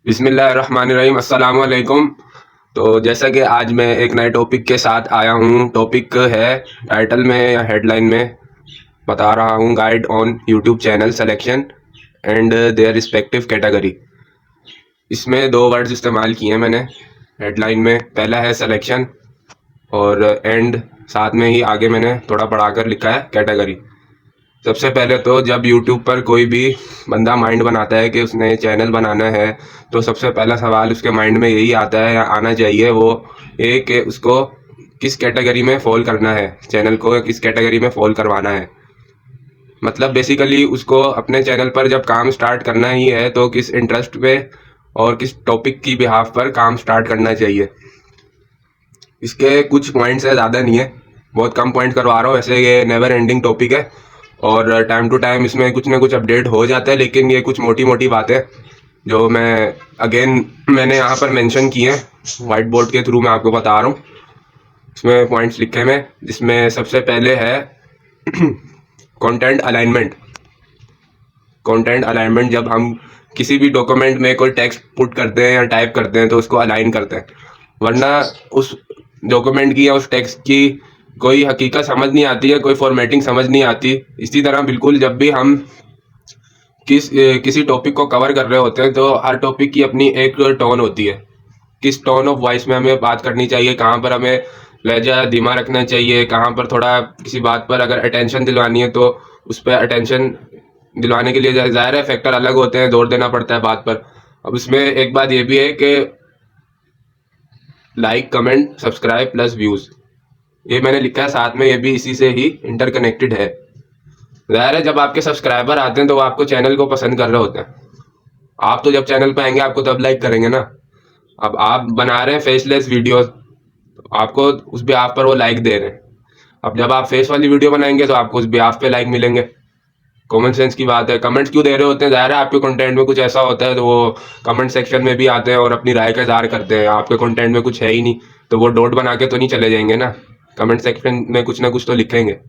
बिस्मिल्लाहिर्रहमानिर्रहीम अस्सलाम वालेकुम। तो जैसा कि आज मैं एक नए टॉपिक के साथ आया हूँ। टॉपिक है, टाइटल में या हेडलाइन में बता रहा हूँ, guide on YouTube channel selection and their respective category. इसमें दो वर्ड्स इस्तेमाल किए हैं मैंने हेडलाइन में। पहला है सिलेक्शन और एंड, साथ में ही आगे मैंने थोड़ा बढ़ाकर लिखा है कैटेगरी। सबसे पहले तो जब YouTube पर कोई भी बंदा माइंड बनाता है कि उसने चैनल बनाना है, तो सबसे पहला सवाल उसके माइंड में यही आता है या आना चाहिए, वो ये कि उसको किस कैटेगरी में फॉल करना है, चैनल को किस कैटेगरी में फॉल करवाना है। मतलब बेसिकली उसको अपने चैनल पर जब काम स्टार्ट करना ही है तो किस इंटरेस्ट पे और किस टॉपिक की बिहाफ पर काम स्टार्ट करना चाहिए। इसके कुछ पॉइंट्स है, ज़्यादा नहीं है, बहुत कम पॉइंट करवा रहा हूँ। वैसे ये नेवर एंडिंग टॉपिक है और टाइम टू टाइम इसमें कुछ ना कुछ अपडेट हो जाता है, लेकिन ये कुछ मोटी मोटी बातें जो मैंने यहाँ पर मेंशन की हैं वाइट बोर्ड के थ्रू मैं आपको बता रहा हूँ। इसमें पॉइंट्स लिखे हैं, जिसमें सबसे पहले है कंटेंट अलाइनमेंट। कंटेंट अलाइनमेंट, जब हम किसी भी डॉक्यूमेंट में कोई टेक्स्ट पुट करते हैं या टाइप करते हैं तो उसको अलाइन करते हैं, वरना उस डॉक्यूमेंट की या उस टेक्स्ट की कोई हकीकत समझ नहीं आती है, कोई फॉर्मेटिंग समझ नहीं आती। इसी तरह बिल्कुल जब भी हम किसी टॉपिक को कवर कर रहे होते हैं तो हर टॉपिक की अपनी एक टोन होती है। किस टोन ऑफ वॉइस में हमें बात करनी चाहिए, कहाँ पर हमें लहजा धीमा रखना चाहिए, कहाँ पर थोड़ा किसी बात पर अगर अटेंशन दिलवानी है तो उस पर अटेंशन दिलवाने के लिए ज़ाहिर है फैक्टर अलग होते हैं, जोर देना पड़ता है बात पर। अब इसमें एक बात ये भी है कि like, comment, subscribe plus views, ये मैंने लिखा है साथ में, ये भी इसी से ही इंटरकनेक्टेड है। ज़ाहिर है जब आपके सब्सक्राइबर आते हैं तो वो आपको चैनल को पसंद कर रहे होते हैं। आप तो जब चैनल पर आएंगे आपको तब लाइक करेंगे ना। अब आप बना रहे हैं फेसलेस वीडियोस, तो आपको उस बिहाफ पर वो लाइक दे रहे हैं। अब जब आप फेस वाली वीडियो बनाएंगे तो आपको उस बिहाफ पे लाइक मिलेंगे। कॉमन सेंस की बात है। कमेंट्स क्यों दे रहे होते हैं, ज़ाहिर है आपके कंटेंट में कुछ ऐसा होता है तो वो कमेंट सेक्शन में भी आते हैं और अपनी राय का इजहार करते हैं। आपके कंटेंट में कुछ है ही नहीं तो वो डॉट बना के तो नहीं चले जाएंगे ना, कमेंट सेक्शन में कुछ ना कुछ तो लिखेंगे।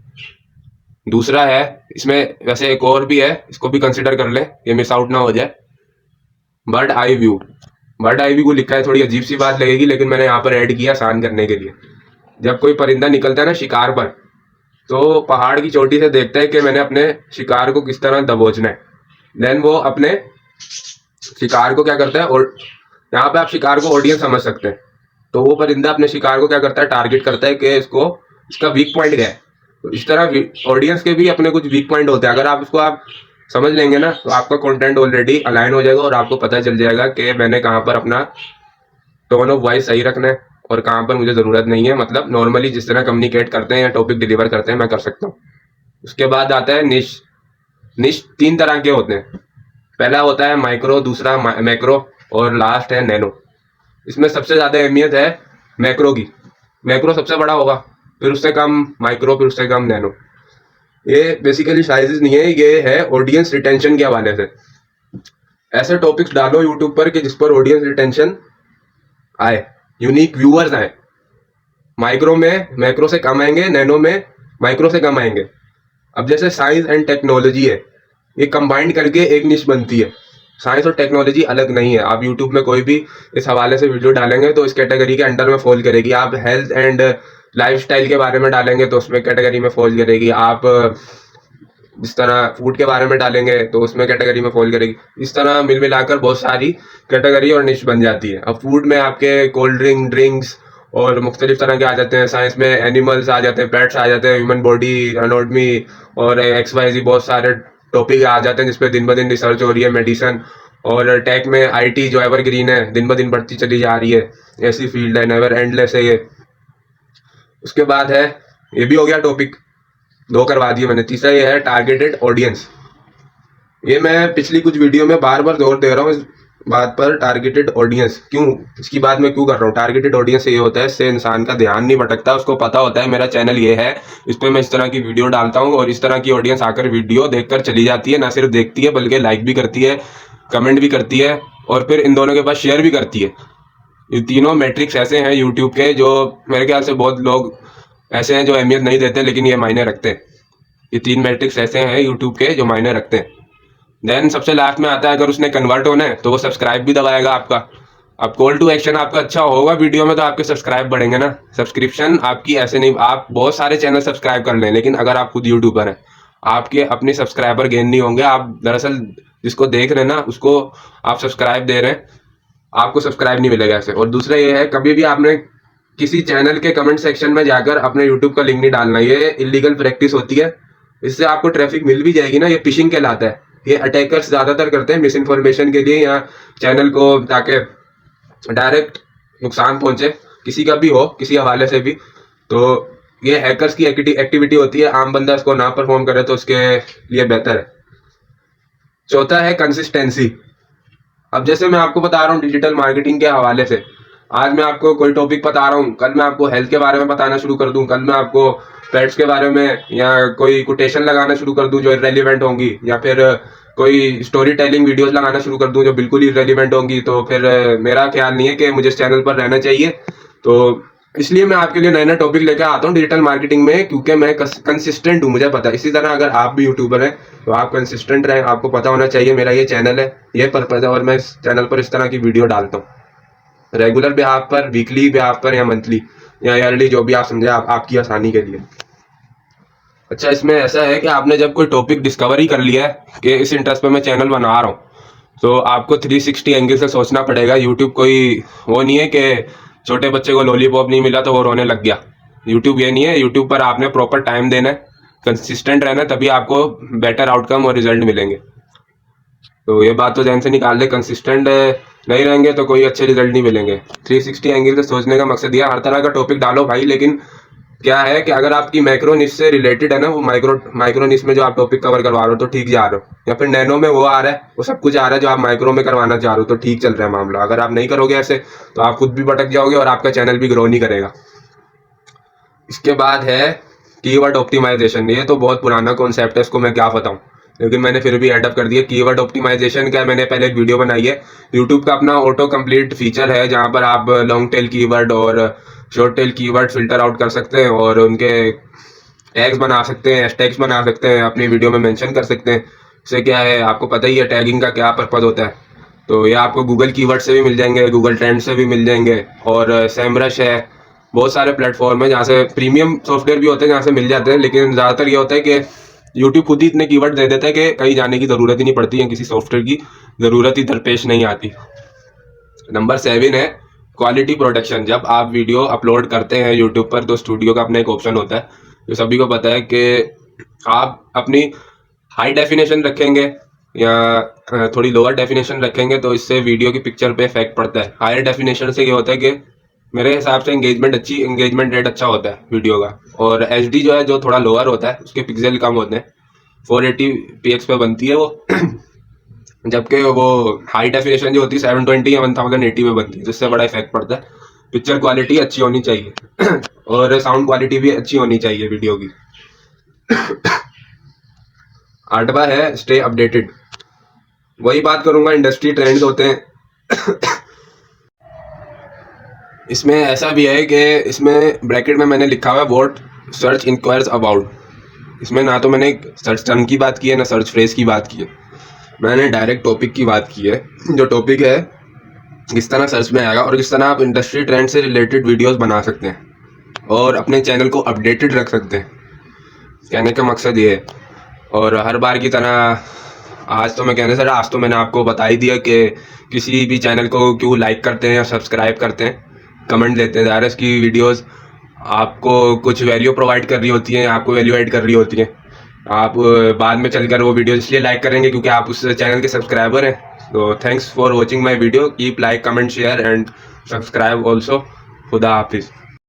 दूसरा है, इसमें वैसे एक और भी है, इसको भी कंसिडर कर ले, ये मिस आउट ना हो जाए। Bird eye view. Bird eye view को लिखा है, थोड़ी अजीब सी बात लगेगी लेकिन मैंने यहाँ पर ऐड किया आसान करने के लिए। जब कोई परिंदा निकलता है ना शिकार पर, तो पहाड़ की चोटी से देखता है कि मैंने अपने शिकार को किस तरह दबोचना है। देन वो अपने शिकार को क्या करता है, और यहाँ पे आप शिकार को ऑडियंस समझ सकते हैं। तो वो परिंदा अपने शिकार को क्या करता है, टारगेट करता है कि इसको इसका वीक पॉइंट क्या है। तो इस तरह ऑडियंस के भी अपने कुछ वीक पॉइंट होते हैं। अगर आप समझ लेंगे ना तो आपका कंटेंट ऑलरेडी अलाइन हो जाएगा और आपको पता चल जाएगा कि मैंने कहाँ पर अपना टोन ऑफ वॉइस सही रखना है और कहाँ पर मुझे ज़रूरत नहीं है। मतलब नॉर्मली जिस तरह कम्युनिकेट करते हैं या टॉपिक डिलीवर करते हैं मैं कर सकता हूँ। उसके बाद आता है निश। निश तीन तरह के होते हैं। पहला होता है माइक्रो, दूसरा मैक्रो और लास्ट है नैनो। इसमें सबसे ज़्यादा अहमियत है मैक्रो की। मैक्रो सबसे बड़ा होगा, फिर उससे कम माइक्रो, फिर उससे कम नैनो। ये बेसिकली साइजेस नहीं है, ये है ऑडियंस रिटेंशन के हवाले से। ऐसे टॉपिक्स डालो यूट्यूब पर कि जिस पर ऑडियंस रिटेंशन आए, यूनिक व्यूअर्स आए। माइक्रो में मैक्रो से कम आएंगे, नैनो में माइक्रो से कम आएंगे। अब जैसे साइंस एंड टेक्नोलॉजी है, ये कंबाइंड करके एक निश बनती है। साइंस और टेक्नोलॉजी अलग नहीं है। आप यूट्यूब में कोई भी इस हवाले से वीडियो डालेंगे तो इस कैटेगरी के अंडर में फॉल करेगी। आप हेल्थ एंड लाइफस्टाइल के बारे में डालेंगे तो उसमें कैटेगरी में फॉल करेगी। आप जिस तरह फूड के बारे में डालेंगे तो उसमें कैटेगरी में फॉल करेगी। इस तरह मिल मिलाकर बहुत सारी कैटेगरी और निश बन जाती है। अब फूड में आपके कोल्ड ड्रिंक, ड्रिंक्स और मुख्तलिफ तरह के आ जाते हैं। साइंस में एनिमल्स आ जाते हैं, पेट्स आ जाते हैं, ह्यूमन बॉडी, एनाटॉमी और XYZ बहुत सारे टॉपिक आ जाते हैं जिसपे दिन ब दिन रिसर्च हो रही है। मेडिसिन और टेक में IT जो एवरग्रीन है, दिन ब दिन बढ़ती चली जा रही है। ऐसी फील्ड है, नेवर एंडलेस है ये। उसके बाद है, ये भी हो गया टॉपिक, दो करवा दिए मैंने। तीसरा ये है टारगेटेड ऑडियंस। ये मैं पिछली कुछ वीडियो में बार बार जोर दे रहा हूँ इस बात पर, टारगेटेड ऑडियंस। क्यों, इसकी बात मैं क्यों कर रहा हूँ। टारगेटेड ऑडियंस से ये होता है, इससे इंसान का ध्यान नहीं भटकता, उसको पता होता है मेरा चैनल ये है, इस पर मैं इस तरह की वीडियो डालता हूँ और इस तरह की ऑडियंस आकर वीडियो देखकर चली जाती है। ना सिर्फ देखती है बल्कि लाइक भी करती है, कमेंट भी करती है और फिर इन दोनों के पास शेयर भी करती है। ये तीनों मैट्रिक्स ऐसे हैं यूट्यूब के जो मेरे ख्याल से बहुत लोग ऐसे हैं जो अहमियत नहीं देते, लेकिन ये मायने रखते हैं। ये तीन मैट्रिक्स ऐसे हैं यूट्यूब के जो मायने रखते हैं। देन सबसे लास्ट में आता है अगर उसने कन्वर्ट होना है तो वो सब्सक्राइब भी दबाएगा आपका। अब कॉल टू एक्शन आपका अच्छा होगा वीडियो में तो आपके सब्सक्राइब बढ़ेंगे ना। सब्सक्रिप्शन आपकी ऐसे नहीं, आप बहुत सारे चैनल सब्सक्राइब कर लें लेकिन अगर आप खुद यूट्यूबर हैं आपके अपने सब्सक्राइबर गेन नहीं होंगे। आप दरअसल जिसको देख रहे हैं ना उसको आप सब्सक्राइब दे रहे हैं, आपको सब्सक्राइब नहीं मिलेगा ऐसे। और दूसरा ये है कभी भी आपने किसी चैनल के कमेंट सेक्शन में जाकर अपने यूट्यूब का लिंक नहीं डालना, ये इलीगल प्रैक्टिस होती है। इससे आपको ट्रैफिक मिल भी जाएगी ना, ये फिशिंग कहलाता है। ये अटैकर्स ज्यादातर करते हैं मिस इन्फॉर्मेशन के लिए या चैनल को ताकि डायरेक्ट नुकसान पहुंचे किसी का भी हो किसी हवाले से भी। तो ये हैकर्स की एक्टिविटी होती है, आम बंदा इसको ना परफॉर्म करे तो उसके लिए बेहतर है। चौथा है कंसिस्टेंसी। अब जैसे मैं आपको बता रहा हूँ डिजिटल मार्केटिंग के हवाले से, आज मैं आपको कोई टॉपिक बता रहा हूँ, कल मैं आपको हेल्थ के बारे में बताना शुरू कर दूं, कल मैं आपको पेट्स के बारे में या कोई कोटेशन लगाना शुरू कर दूं जो इरेलीवेंट होंगी, या फिर कोई स्टोरी टेलिंग वीडियोस लगाना शुरू कर दूं जो बिल्कुल इरेलीवेंट होंगी, तो फिर मेरा ख्याल नहीं है कि मुझे इस चैनल पर रहना चाहिए। तो इसलिए मैं आपके लिए नए नए टॉपिक लेकर आता हूँ डिजिटल मार्केटिंग में, क्योंकि मैं कंसिस्टेंट हूँ, मुझे पता है। इसी तरह अगर आप भी यूट्यूबर हैं तो आप कंसिस्टेंट रहें, आपको पता होना चाहिए मेरा ये चैनल है, ये पर्पज है और मैं इस चैनल पर इस तरह की वीडियो डालता हूँ रेगुलर बेहाव पर, वीकली बेहाव पर या मंथली या ईयरली, जो भी आप समझे आपकी आसानी के लिए। अच्छा, इसमें ऐसा है कि आपने जब कोई टॉपिक डिस्कवर ही कर लिया है कि इस इंटरेस्ट पे मैं चैनल बना रहा हूँ, तो आपको 360 एंगल से सोचना पड़ेगा। यूट्यूब कोई वो नहीं है कि छोटे बच्चे को लॉलीपॉप नहीं मिला तो वो रोने लग गया। यूट्यूब ये नहीं है, यूट्यूब पर आपने प्रॉपर टाइम देना है, कंसिस्टेंट रहना है, तभी आपको बेटर आउटकम और रिजल्ट मिलेंगे। तो ये बात तो ध्यान से निकाल दे, कंसिस्टेंट नहीं रहेंगे तो कोई अच्छे रिजल्ट नहीं मिलेंगे। 360 एंगल से सोचने का मकसद यह हर तरह का टॉपिक डालो भाई, लेकिन क्या है कि अगर आपकी माइक्रो निश से रिलेटेड है ना, वो माइक्रो निश में जो आप टॉपिक कवर करवा रहे हो तो ठीक जा रहे हो, या फिर नैनो में वो आ रहा है, वो सब कुछ आ रहा है जो आप माइक्रो में करवाना चाह रहे हो, तो ठीक चल रहा है मामला। अगर आप नहीं करोगे ऐसे तो आप खुद भी भटक जाओगे और आपका चैनल भी ग्रो नहीं करेगा। इसके बाद है कीवर्ड ऑप्टिमाइजेशन। ये तो बहुत पुराना कॉन्सेप्ट है, इसको मैं क्या बताऊं, लेकिन मैंने फिर भी एडअप कर दिया। कीवर्ड ऑप्टिमाइजेशन क्या, मैंने पहले एक वीडियो बनाई है। यूट्यूब का अपना ऑटो कंप्लीट फीचर है जहां पर आप लॉन्ग टेल कीवर्ड और short tail keyword filter out कर सकते हैं और उनके टैग्स बना सकते हैं, हैशटैग्स बना सकते हैं, अपनी वीडियो में मेंशन कर सकते हैं। इससे क्या है, आपको पता ही है टैगिंग का क्या पर्पज होता है। तो ये आपको गूगल कीवर्ड से भी मिल जाएंगे, गूगल ट्रेंड से भी मिल जाएंगे, और सेमरश है, बहुत सारे प्लेटफॉर्म है जहाँ से प्रीमियम सॉफ्टवेयर भी होते हैं जहाँ से मिल जाते हैं। लेकिन ज़्यादातर ये होता है कि यूट्यूब खुद ही इतने कीवर्ड दे देता है कि कहीं जाने की ज़रूरत ही नहीं पड़ती है, किसी सॉफ्टवेयर की ज़रूरत ही दरपेश नहीं आती। नंबर 7 है क्वालिटी प्रोडक्शन। जब आप वीडियो अपलोड करते हैं यूट्यूब पर तो स्टूडियो का अपना एक ऑप्शन होता है जो सभी को पता है कि आप अपनी हाई डेफिनेशन रखेंगे या थोड़ी लोअर डेफिनेशन रखेंगे तो इससे वीडियो की पिक्चर पे इफेक्ट पड़ता है। हायर डेफिनेशन से ये होता है कि मेरे हिसाब से एंगेजमेंट रेट अच्छा होता है वीडियो का, और एचडी जो है जो थोड़ा लोअर होता है उसके पिक्सल कम होते हैं, 480px पे बनती है वो जबकि वो हाई डेफिनेशन जो होती है 720 या 1080 में बनती है, जिससे बड़ा इफेक्ट पड़ता है। पिक्चर क्वालिटी अच्छी होनी चाहिए और साउंड क्वालिटी भी अच्छी होनी चाहिए वीडियो की। 8वां है स्टे अपडेटेड। वही बात करूंगा, इंडस्ट्री ट्रेंड्स होते हैं इसमें ऐसा भी है कि इसमें ब्रैकेट में मैंने लिखा हुआ है व्हाट सर्च इंक्वायर्स अबाउट। इसमें ना तो मैंने सर्च टर्म की बात की है ना सर्च फ्रेज की बात की है, मैंने डायरेक्ट टॉपिक की बात की है। जो टॉपिक है किस तरह सर्च में आएगा और किस तरह आप इंडस्ट्री ट्रेंड से रिलेटेड वीडियोस बना सकते हैं और अपने चैनल को अपडेटेड रख सकते हैं, कहने का मकसद ये है। और हर बार की तरह आज तो मैंने आपको बता ही दिया कि किसी भी चैनल को क्यों लाइक करते हैं या सब्सक्राइब करते हैं, कमेंट देते हैं। ज़ाहिर है इसकी वीडियोस आपको कुछ वैल्यू प्रोवाइड कर रही होती हैं, आपको वैल्यू ऐड कर रही होती हैं। आप बाद में चलकर वो वीडियो इसलिए लाइक करेंगे क्योंकि आप उस चैनल के सब्सक्राइबर हैं। तो thanks for watching my video, keep like comment share and subscribe also. खुदा हाफिज़।